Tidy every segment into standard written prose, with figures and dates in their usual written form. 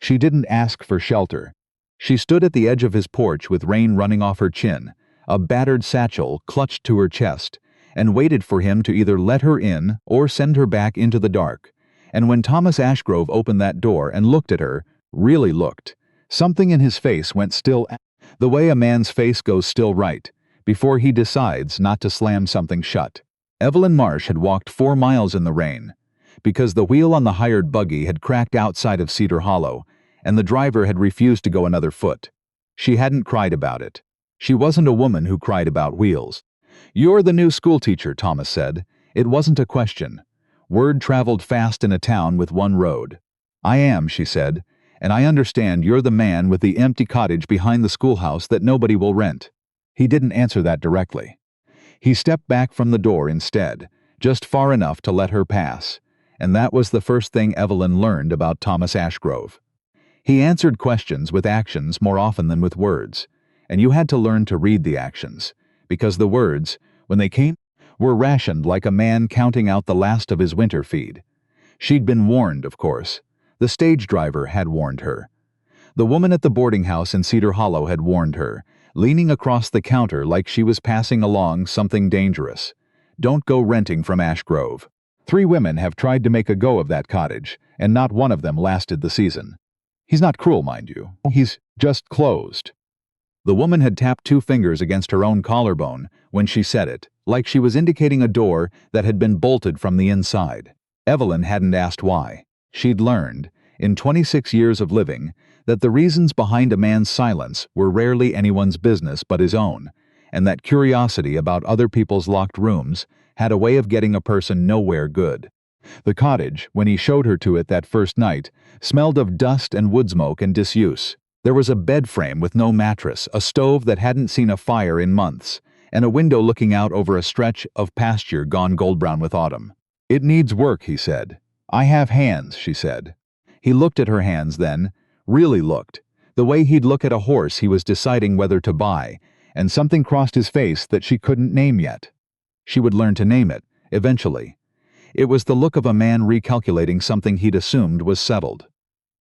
She didn't ask for shelter. She stood at the edge of his porch with rain running off her chin, a battered satchel clutched to her chest, and waited for him to either let her in or send her back into the dark. And when Thomas Ashgrove opened that door and looked at her, really looked, something in his face went still, the way a man's face goes still right, before he decides not to slam something shut. Evelyn Marsh had walked 4 miles in the rain, because the wheel on the hired buggy had cracked outside of Cedar Hollow, and the driver had refused to go another foot. She hadn't cried about it. She wasn't a woman who cried about wheels. "You're the new schoolteacher," Thomas said. It wasn't a question. Word traveled fast in a town with one road. "I am," she said, "and I understand you're the man with the empty cottage behind the schoolhouse that nobody will rent." He didn't answer that directly. He stepped back from the door instead, just far enough to let her pass, and that was the first thing Evelyn learned about Thomas Ashgrove. He answered questions with actions more often than with words, and you had to learn to read the actions, because the words, when they came, were rationed like a man counting out the last of his winter feed. She'd been warned, of course. The stage driver had warned her. The woman at the boarding house in Cedar Hollow had warned her, leaning across the counter like she was passing along something dangerous. "Don't go renting from Ashgrove." 3 women have tried to make a go of that cottage, and not one of them lasted the season. He's not cruel, mind you. He's just closed. The woman had tapped 2 fingers against her own collarbone when she said it, like she was indicating a door that had been bolted from the inside. Evelyn hadn't asked why. She'd learned, in 26 years of living, that the reasons behind a man's silence were rarely anyone's business but his own, and that curiosity about other people's locked rooms had a way of getting a person nowhere good. The cottage, when he showed her to it that first night, smelled of dust and wood smoke and disuse. There was a bed frame with no mattress, a stove that hadn't seen a fire in months, and a window looking out over a stretch of pasture gone gold-brown with autumn. "It needs work," he said. "I have hands," she said. He looked at her hands then, really looked, the way he'd look at a horse he was deciding whether to buy, and something crossed his face that she couldn't name yet. She would learn to name it, eventually. It was the look of a man recalculating something he'd assumed was settled.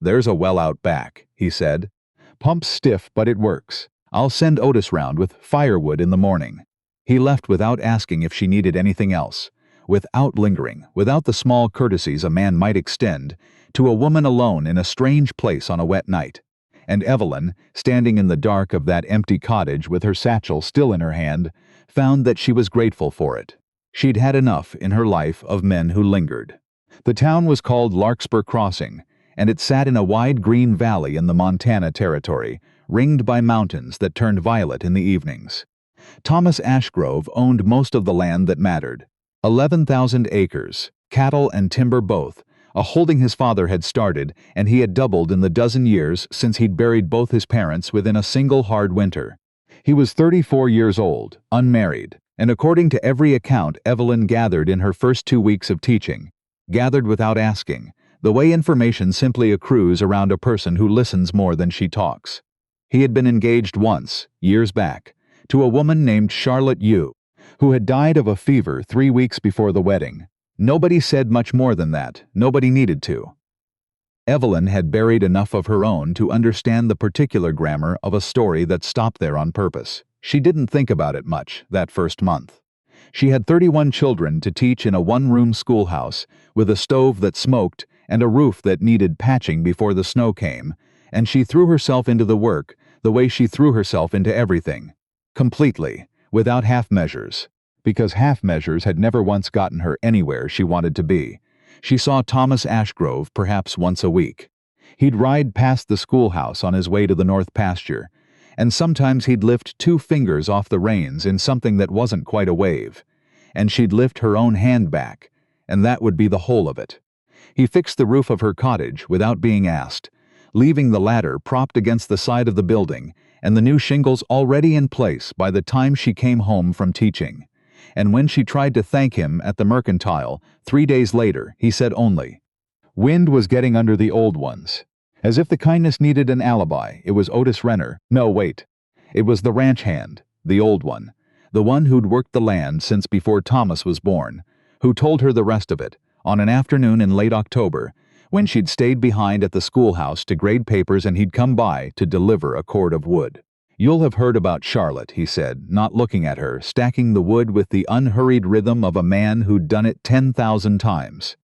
"There's a well out back," he said. "Pump's stiff, but it works. I'll send Otis round with firewood in the morning." He left without asking if she needed anything else, without lingering, without the small courtesies a man might extend to a woman alone in a strange place on a wet night. And Evelyn, standing in the dark of that empty cottage with her satchel still in her hand, found that she was grateful for it. She'd had enough in her life of men who lingered. The town was called Larkspur Crossing, and it sat in a wide green valley in the Montana Territory, ringed by mountains that turned violet in the evenings. Thomas Ashgrove owned most of the land that mattered. 11,000 acres, cattle and timber both, a holding his father had started, and he had doubled in the dozen years since he'd buried both his parents within a single hard winter. He was 34 years old, unmarried, and according to every account Evelyn gathered in her first 2 weeks of teaching, gathered without asking, the way information simply accrues around a person who listens more than she talks. He had been engaged once, years back, to a woman named Charlotte Yu, who had died of a fever 3 weeks before the wedding. Nobody said much more than that. Nobody needed to. Evelyn had buried enough of her own to understand the particular grammar of a story that stopped there on purpose. She didn't think about it much that first month. She had 31 children to teach in a one-room schoolhouse with a stove that smoked and a roof that needed patching before the snow came, and she threw herself into the work the way she threw herself into everything. Completely, without half measures. Because half measures had never once gotten her anywhere she wanted to be. She saw Thomas Ashgrove perhaps once a week. He'd ride past the schoolhouse on his way to the north pasture, and sometimes he'd lift 2 fingers off the reins in something that wasn't quite a wave, and she'd lift her own hand back, and that would be the whole of it. He fixed the roof of her cottage without being asked, leaving the ladder propped against the side of the building and the new shingles already in place by the time she came home from teaching. And when she tried to thank him at the Mercantile 3 days later, he said only, "Wind was getting under the old ones." As if the kindness needed an alibi, it was Otis Renner. No, wait. It was the ranch hand, the old one, the one who'd worked the land since before Thomas was born, who told her the rest of it, on an afternoon in late October, when she'd stayed behind at the schoolhouse to grade papers and he'd come by to deliver a cord of wood. "You'll have heard about Charlotte," he said, not looking at her, stacking the wood with the unhurried rhythm of a man who'd done it 10,000 times.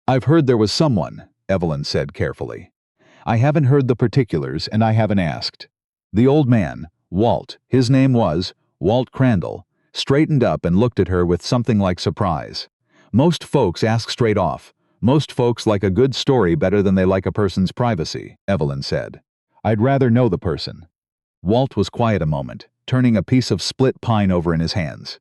"I've heard there was someone," Evelyn said carefully. "I haven't heard the particulars and I haven't asked." The old man, Walt, his name was Walt Crandall, straightened up and looked at her with something like surprise. "Most folks ask straight off. Most folks like a good story better than they like a person's privacy," Evelyn said. "I'd rather know the person." Walt was quiet a moment, turning a piece of split pine over in his hands.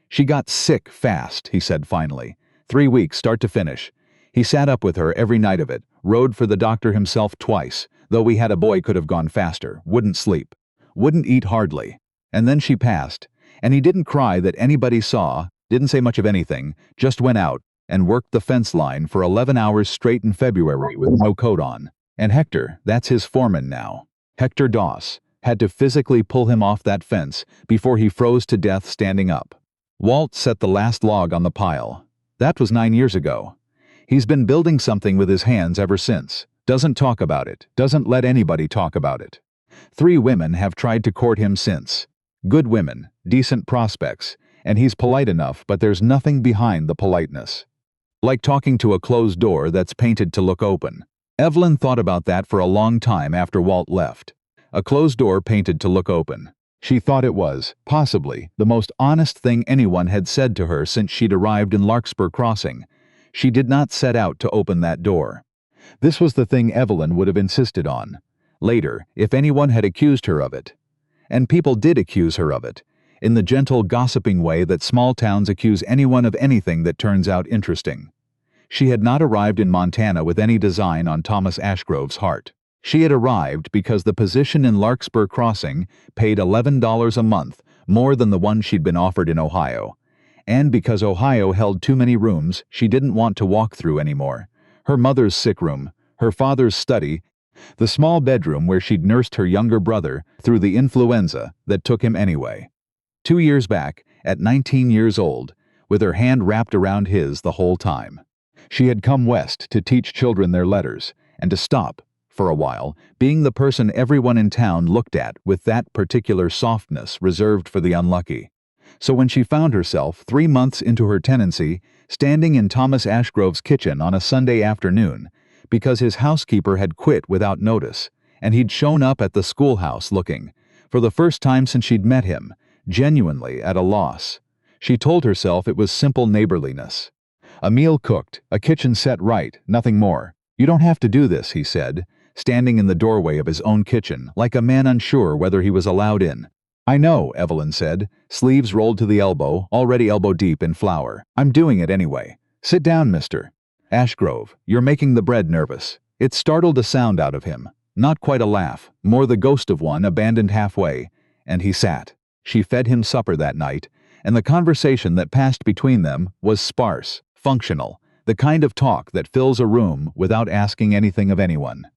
"She got sick fast," he said finally. 3 weeks, start to finish. He sat up with her every night of it, rode for the doctor himself twice, though we had a boy could have gone faster, wouldn't sleep, wouldn't eat hardly. And then she passed, and he didn't cry that anybody saw, didn't say much of anything, just went out and worked the fence line for 11 hours straight in February with no coat on. And Hector, that's his foreman now, Hector Doss, had to physically pull him off that fence before he froze to death standing up. Walt set the last log on the pile. That was 9 years ago. He's been building something with his hands ever since. Doesn't talk about it, doesn't let anybody talk about it. 3 women have tried to court him since. Good women, decent prospects, and he's polite enough, but there's nothing behind the politeness. Like talking to a closed door that's painted to look open. Evelyn thought about that for a long time after Walt left. A closed door painted to look open. She thought it was, possibly, the most honest thing anyone had said to her since she'd arrived in Larkspur Crossing. She did not set out to open that door. This was the thing Evelyn would have insisted on. Later, if anyone had accused her of it. And people did accuse her of it, in the gentle, gossiping way that small towns accuse anyone of anything that turns out interesting. She had not arrived in Montana with any design on Thomas Ashgrove's heart. She had arrived because the position in Larkspur Crossing paid $11 a month, more than the one she'd been offered in Ohio. And because Ohio held too many rooms she didn't want to walk through anymore. Her mother's sick room, her father's study, the small bedroom where she'd nursed her younger brother through the influenza that took him anyway. 2 years back, at 19 years old, with her hand wrapped around his the whole time. She had come west to teach children their letters, and to stop, for a while, being the person everyone in town looked at with that particular softness reserved for the unlucky. So when she found herself, 3 months into her tenancy, standing in Thomas Ashgrove's kitchen on a Sunday afternoon, because his housekeeper had quit without notice, and he'd shown up at the schoolhouse looking, for the first time since she'd met him, genuinely at a loss, she told herself it was simple neighborliness. A meal cooked, a kitchen set right, nothing more. "You don't have to do this," he said, standing in the doorway of his own kitchen, like a man unsure whether he was allowed in. "I know," Evelyn said, sleeves rolled to the elbow, already elbow-deep in flour. "I'm doing it anyway. Sit down, Mr. Ashgrove. You're making the bread nervous." It startled a sound out of him, not quite a laugh, more the ghost of one abandoned halfway, and he sat. She fed him supper that night, and the conversation that passed between them was sparse, functional, the kind of talk that fills a room without asking anything of anyone.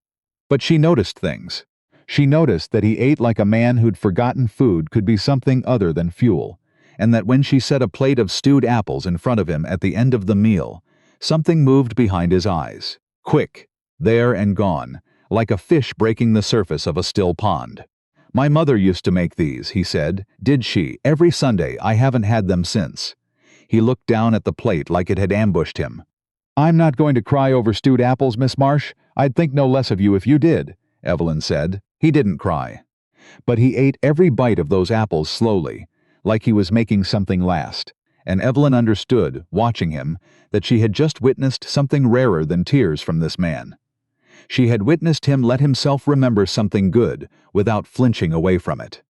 But she noticed things. She noticed that he ate like a man who'd forgotten food could be something other than fuel, and that when she set a plate of stewed apples in front of him at the end of the meal, something moved behind his eyes, quick, there and gone, like a fish breaking the surface of a still pond. "My mother used to make these," he said. "Did she? Every Sunday. I haven't had them since." He looked down at the plate like it had ambushed him. "I'm not going to cry over stewed apples, Miss Marsh. I'd think no less of you if you did," Evelyn said. He didn't cry. But he ate every bite of those apples slowly, like he was making something last, and Evelyn understood, watching him, that she had just witnessed something rarer than tears from this man. She had witnessed him let himself remember something good without flinching away from it.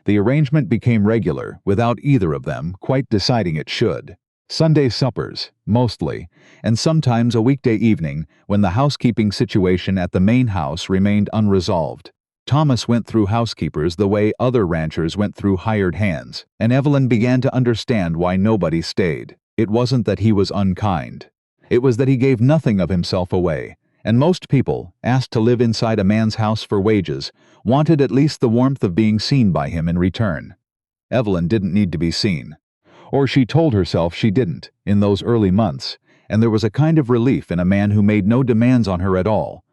The arrangement became regular without either of them quite deciding it should. Sunday suppers, mostly, and sometimes a weekday evening when the housekeeping situation at the main house remained unresolved. Thomas went through housekeepers the way other ranchers went through hired hands, and Evelyn began to understand why nobody stayed. It wasn't that he was unkind. It was that he gave nothing of himself away, and most people, asked to live inside a man's house for wages, wanted at least the warmth of being seen by him in return. Evelyn didn't need to be seen. Or she told herself she didn't, in those early months, and there was a kind of relief in a man who made no demands on her at all,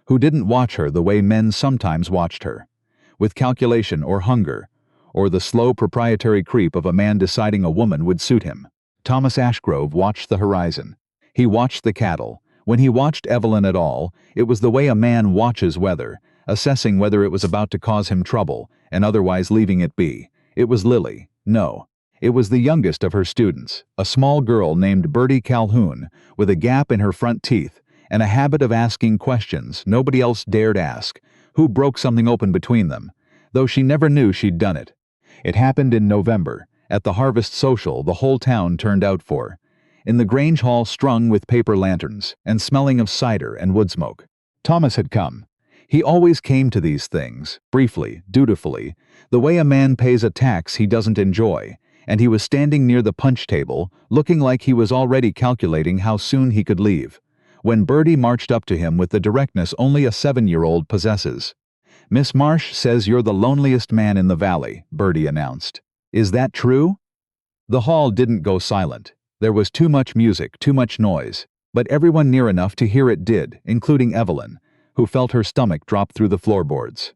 who didn't watch her the way men sometimes watched her, with calculation or hunger, or the slow proprietary creep of a man deciding a woman would suit him. Thomas Ashgrove watched the horizon. He watched the cattle. When he watched Evelyn at all, it was the way a man watches weather, assessing whether it was about to cause him trouble, and otherwise leaving it be. It was Lily. No. It was the youngest of her students, a small girl named Bertie Calhoun, with a gap in her front teeth, and a habit of asking questions nobody else dared ask, who broke something open between them, though she never knew she'd done it. It happened in November, at the harvest social the whole town turned out for, in the Grange Hall strung with paper lanterns, and smelling of cider and wood smoke. Thomas had come. He always came to these things, briefly, dutifully, the way a man pays a tax he doesn't enjoy, and he was standing near the punch table, looking like he was already calculating how soon he could leave, when Bertie marched up to him with the directness only a 7-year-old possesses. "Miss Marsh says you're the loneliest man in the valley," Bertie announced. "Is that true?" The hall didn't go silent. There was too much music, too much noise, but everyone near enough to hear it did, including Evelyn, who felt her stomach drop through the floorboards.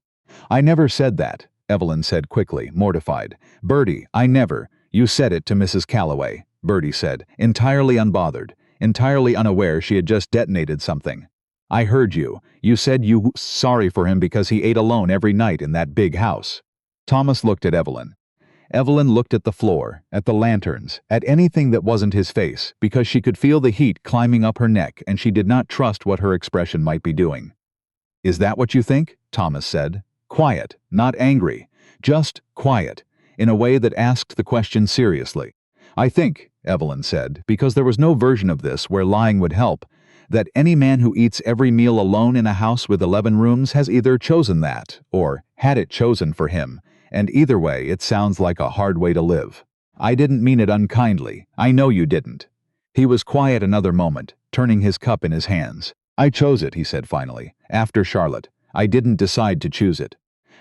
"I never said that," Evelyn said quickly, mortified. "Bertie, I never—" "You said it to Mrs. Calloway," Bertie said, entirely unbothered, entirely unaware she had just detonated something. "I heard you. You said you were sorry for him because he ate alone every night in that big house." Thomas looked at Evelyn. Evelyn looked at the floor, at the lanterns, at anything that wasn't his face, because she could feel the heat climbing up her neck and she did not trust what her expression might be doing. "Is that what you think?" Thomas said. Quiet, not angry, just quiet, in a way that asked the question seriously. "I think," Evelyn said, because there was no version of this where lying would help, "that any man who eats every meal alone in a house with 11 rooms has either chosen that, or had it chosen for him, and either way it sounds like a hard way to live. I didn't mean it unkindly. I know you didn't." He was quiet another moment, turning his cup in his hands. "I chose it," he said finally, "after Charlotte. I didn't decide to choose it.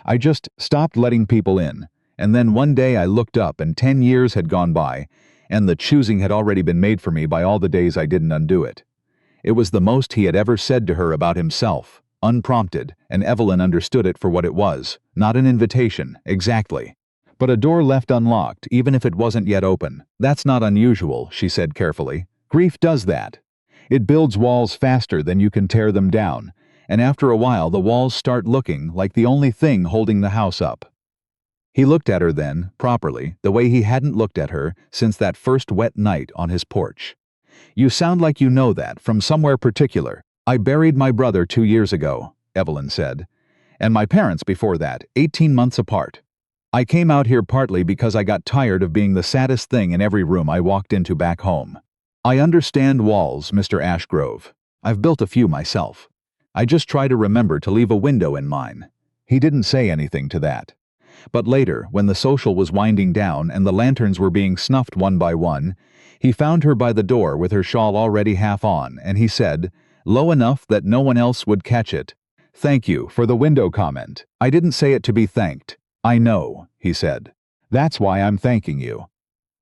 I just stopped letting people in, and then one day I looked up and 10 years had gone by, and the choosing had already been made for me by all the days I didn't undo it." It was the most he had ever said to her about himself, unprompted, and Evelyn understood it for what it was, not an invitation, exactly, but a door left unlocked even if it wasn't yet open. "That's not unusual," she said carefully. "Grief does that. It builds walls faster than you can tear them down, and after a while the walls start looking like the only thing holding the house up." He looked at her then, properly, the way he hadn't looked at her since that first wet night on his porch. "You sound like you know that from somewhere particular." "I buried my brother 2 years ago," Evelyn said, "and my parents before that, 18 months apart. I came out here partly because I got tired of being the saddest thing in every room I walked into back home. I understand walls, Mr. Ashgrove. I've built a few myself. I just try to remember to leave a window in mine." He didn't say anything to that. But later, when the social was winding down and the lanterns were being snuffed one by one, he found her by the door with her shawl already half on, and he said, low enough that no one else would catch it, "Thank you for the window comment. I didn't say it to be thanked." "I know," he said. "That's why I'm thanking you."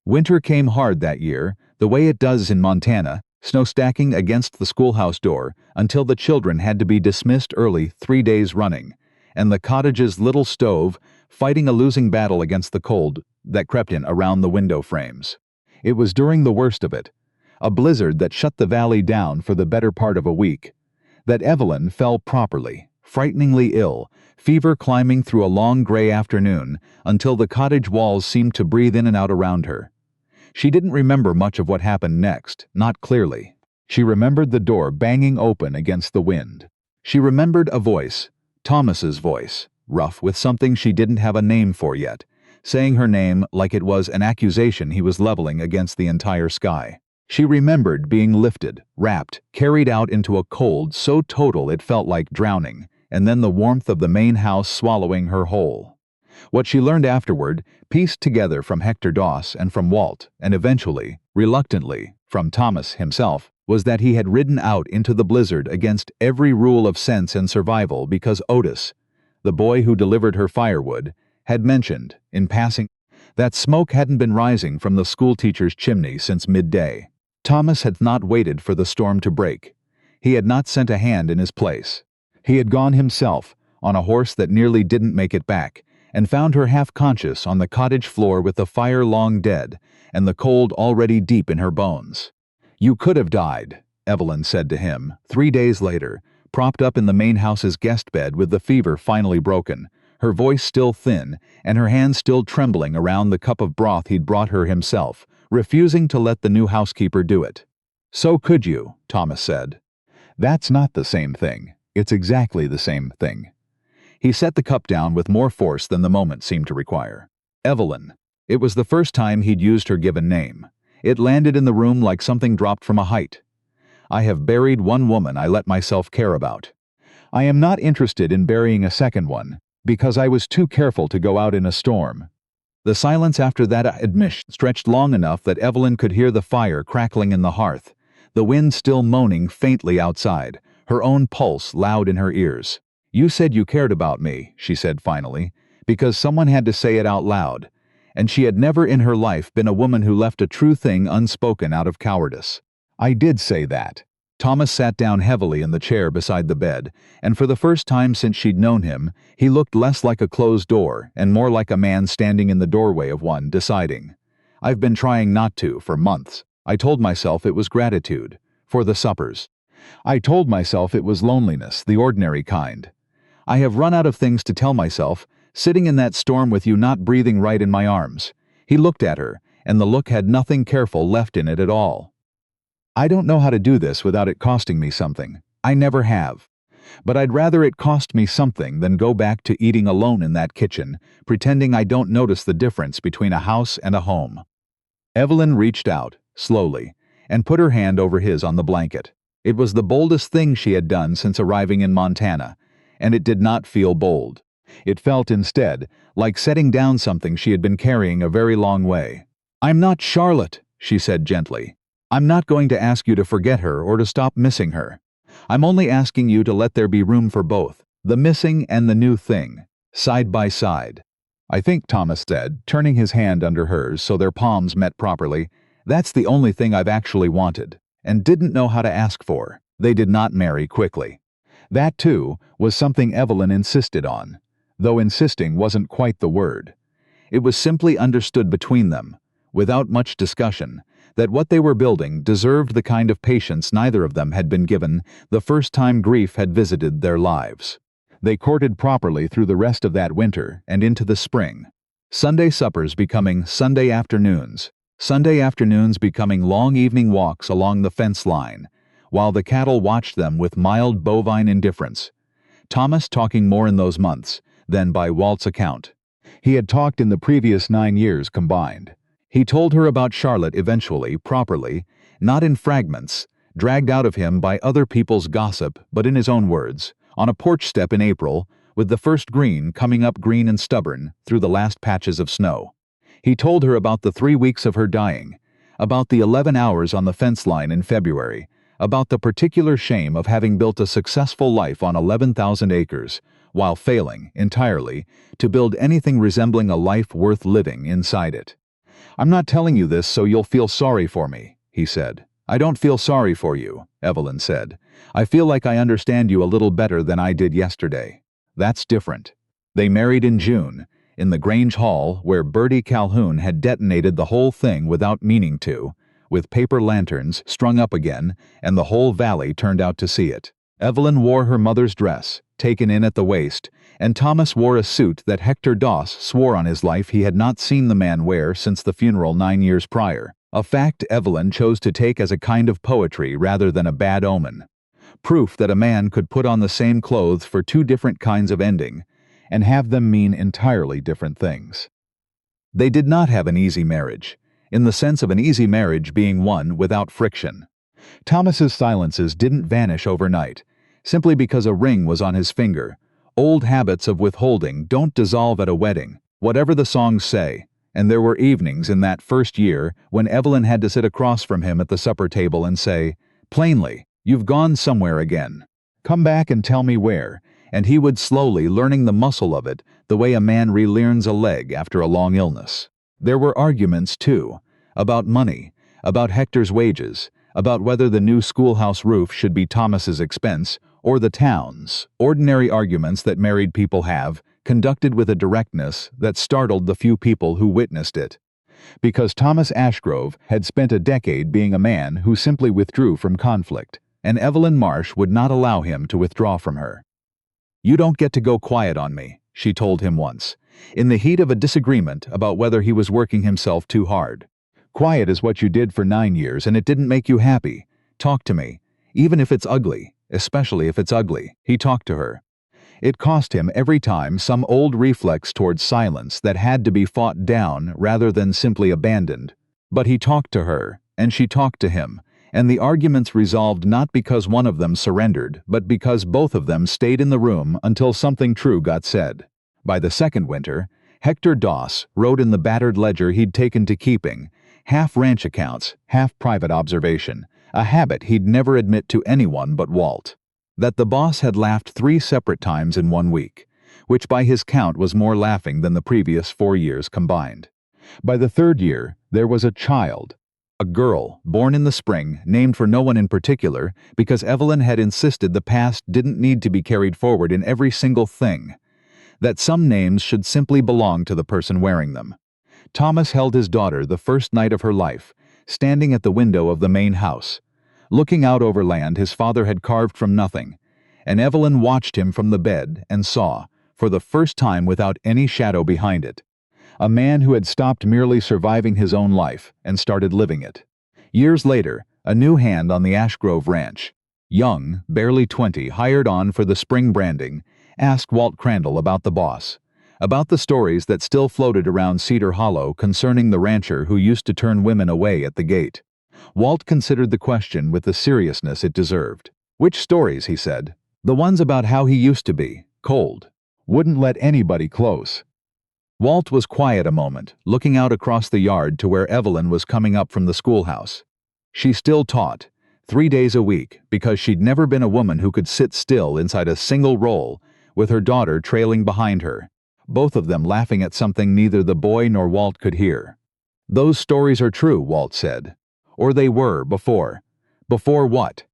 Winter came hard that year, the way it does in Montana, snow stacking against the schoolhouse door until the children had to be dismissed early 3 days running, and the cottage's little stove fighting a losing battle against the cold that crept in around the window frames. It was during the worst of it, a blizzard that shut the valley down for the better part of a week, that Evelyn fell properly, frighteningly ill, fever climbing through a long gray afternoon until the cottage walls seemed to breathe in and out around her. She didn't remember much of what happened next, not clearly. She remembered the door banging open against the wind. She remembered a voice, Thomas's voice, rough with something she didn't have a name for yet, saying her name like it was an accusation he was leveling against the entire sky. She remembered being lifted, wrapped, carried out into a cold so total it felt like drowning, and then the warmth of the main house swallowing her whole. What she learned afterward, pieced together from Hector Doss and from Walt, and eventually, reluctantly, from Thomas himself, was that he had ridden out into the blizzard against every rule of sense and survival because Otis, the boy who delivered her firewood, had mentioned, in passing, that smoke hadn't been rising from the schoolteacher's chimney since midday. Thomas had not waited for the storm to break. He had not sent a hand in his place. He had gone himself, on a horse that nearly didn't make it back, and found her half-conscious on the cottage floor with the fire long dead and the cold already deep in her bones. "You could have died," Evelyn said to him, 3 days later, propped up in the main house's guest bed with the fever finally broken, her voice still thin and her hands still trembling around the cup of broth he'd brought her himself, refusing to let the new housekeeper do it. "So could you," Thomas said. "That's not the same thing. It's exactly the same thing." He set the cup down with more force than the moment seemed to require. "Evelyn." It was the first time he'd used her given name. It landed in the room like something dropped from a height. "I have buried one woman I let myself care about. I am not interested in burying a second one, because I was too careful to go out in a storm." The silence after that admission stretched long enough that Evelyn could hear the fire crackling in the hearth, the wind still moaning faintly outside, her own pulse loud in her ears. "You said you cared about me," she said finally, because someone had to say it out loud, and she had never in her life been a woman who left a true thing unspoken out of cowardice. "I did say that." Thomas sat down heavily in the chair beside the bed, and for the first time since she'd known him, he looked less like a closed door and more like a man standing in the doorway of one, deciding. "I've been trying not to for months. I told myself it was gratitude. For the suppers. I told myself it was loneliness, the ordinary kind. I have run out of things to tell myself, sitting in that storm with you not breathing right in my arms." He looked at her, and the look had nothing careful left in it at all. "I don't know how to do this without it costing me something. I never have. But I'd rather it cost me something than go back to eating alone in that kitchen, pretending I don't notice the difference between a house and a home." Evelyn reached out, slowly, and put her hand over his on the blanket. It was the boldest thing she had done since arriving in Montana, and it did not feel bold. It felt instead like setting down something she had been carrying a very long way. "I'm not Charlotte," she said gently. "I'm not going to ask you to forget her or to stop missing her. I'm only asking you to let there be room for both, the missing and the new thing, side by side." "I think," Thomas said, turning his hand under hers so their palms met properly, "that's the only thing I've actually wanted, and didn't know how to ask for." They did not marry quickly. That, too, was something Evelyn insisted on, though insisting wasn't quite the word. It was simply understood between them, without much discussion, that what they were building deserved the kind of patience neither of them had been given the first time grief had visited their lives. They courted properly through the rest of that winter and into the spring. Sunday suppers becoming Sunday afternoons becoming long evening walks along the fence line, while the cattle watched them with mild bovine indifference. Thomas talking more in those months than by Walt's account. He had talked in the previous 9 years combined. He told her about Charlotte eventually, properly, not in fragments, dragged out of him by other people's gossip, but in his own words, on a porch step in April, with the first green coming up green and stubborn through the last patches of snow. He told her about the 3 weeks of her dying, about the 11 hours on the fence line in February, about the particular shame of having built a successful life on 11,000 acres, while failing, entirely, to build anything resembling a life worth living inside it. "I'm not telling you this so you'll feel sorry for me," he said. "I don't feel sorry for you," Evelyn said. "I feel like I understand you a little better than I did yesterday. That's different." They married in June, in the Grange Hall where Bertie Calhoun had detonated the whole thing without meaning to, with paper lanterns strung up again, and the whole valley turned out to see it. Evelyn wore her mother's dress, taken in at the waist, and Thomas wore a suit that Hector Doss swore on his life he had not seen the man wear since the funeral 9 years prior, a fact Evelyn chose to take as a kind of poetry rather than a bad omen. Proof that a man could put on the same clothes for 2 different kinds of ending, and have them mean entirely different things. They did not have an easy marriage, in the sense of an easy marriage being one without friction. Thomas's silences didn't vanish overnight, simply because a ring was on his finger. Old habits of withholding don't dissolve at a wedding, whatever the songs say, and there were evenings in that first year when Evelyn had to sit across from him at the supper table and say, plainly, "You've gone somewhere again. Come back and tell me where," and he would slowly learning the muscle of it the way a man relearns a leg after a long illness. There were arguments, too, about money, about Hector's wages, about whether the new schoolhouse roof should be Thomas's expense or the town's, ordinary arguments that married people have, conducted with a directness that startled the few people who witnessed it. Because Thomas Ashgrove had spent a decade being a man who simply withdrew from conflict, and Evelyn Marsh would not allow him to withdraw from her. "You don't get to go quiet on me," she told him once, in the heat of a disagreement about whether he was working himself too hard. "Quiet is what you did for 9 years and it didn't make you happy. Talk to me, even if it's ugly, especially if it's ugly." He talked to her. It cost him every time some old reflex towards silence that had to be fought down rather than simply abandoned. But he talked to her, and she talked to him, and the arguments resolved not because one of them surrendered, but because both of them stayed in the room until something true got said. By the second winter, Hector Doss wrote in the battered ledger he'd taken to keeping, half ranch accounts, half private observation, a habit he'd never admit to anyone but Walt, that the boss had laughed 3 separate times in 1 week, which by his count was more laughing than the previous 4 years combined. By the 3rd year, there was a child, a girl, born in the spring, named for no one in particular, because Evelyn had insisted the past didn't need to be carried forward in every single thing, that some names should simply belong to the person wearing them. Thomas held his daughter the first night of her life, standing at the window of the main house, looking out over land his father had carved from nothing, and Evelyn watched him from the bed and saw, for the first time without any shadow behind it, a man who had stopped merely surviving his own life and started living it. Years later, a new hand on the Ashgrove ranch, young, barely 20, hired on for the spring branding, asked Walt Crandall about the boss, about the stories that still floated around Cedar Hollow concerning the rancher who used to turn women away at the gate. Walt considered the question with the seriousness it deserved. "Which stories?" he said. "The ones about how he used to be, cold. Wouldn't let anybody close." Walt was quiet a moment, looking out across the yard to where Evelyn was coming up from the schoolhouse. She still taught, 3 days a week, because she'd never been a woman who could sit still inside a single roll, with her daughter trailing behind her, both of them laughing at something neither the boy nor Walt could hear. "Those stories are true," Walt said. "Or they were, before." "Before what?"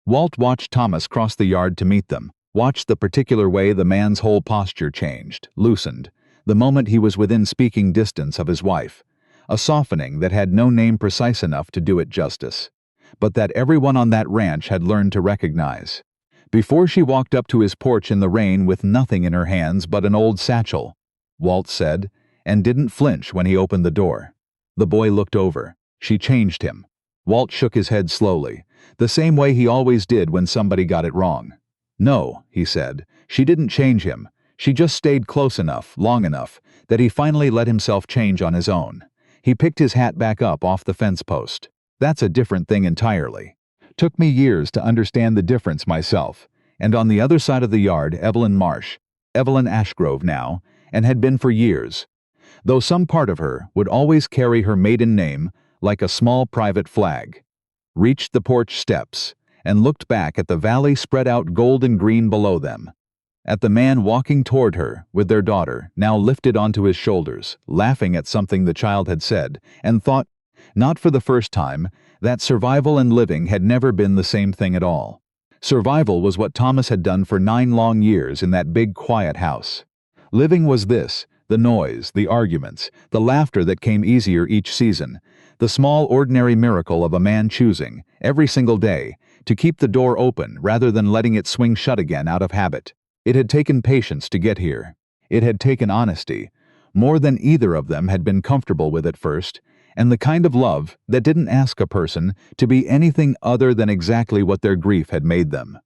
Walt watched Thomas cross the yard to meet them, watched the particular way the man's whole posture changed, loosened, the moment he was within speaking distance of his wife, a softening that had no name precise enough to do it justice, but that everyone on that ranch had learned to recognize. Before she walked up to his porch in the rain with nothing in her hands but an old satchel, Walt said, and didn't flinch when he opened the door. The boy looked over. She changed him. Walt shook his head slowly, the same way he always did when somebody got it wrong. "No," he said, "she didn't change him. She just stayed close enough, long enough, that he finally let himself change on his own." He picked his hat back up off the fence post. "That's a different thing entirely. Took me years to understand the difference myself." And on the other side of the yard, Evelyn Marsh, Evelyn Ashgrove now, and had been for years, though some part of her would always carry her maiden name like a small private flag, reached the porch steps and looked back at the valley spread out gold and green below them, at the man walking toward her with their daughter now lifted onto his shoulders, laughing at something the child had said, and thought, not for the first time, that survival and living had never been the same thing at all. Survival was what Thomas had done for 9 long years in that big quiet house. Living was this, the noise, the arguments, the laughter that came easier each season, the small ordinary miracle of a man choosing, every single day, to keep the door open rather than letting it swing shut again out of habit. It had taken patience to get here. It had taken honesty, more than either of them had been comfortable with at first, and the kind of love that didn't ask a person to be anything other than exactly what their grief had made them.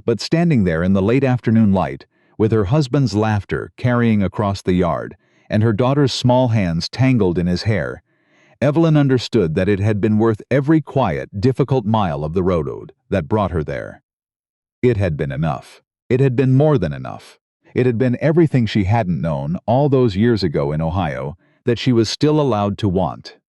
But standing there in the late afternoon light, with her husband's laughter carrying across the yard, and her daughter's small hands tangled in his hair, Evelyn understood that it had been worth every quiet, difficult mile of the road that brought her there. It had been enough. It had been more than enough. It had been everything she hadn't known all those years ago in Ohio that she was still allowed to want.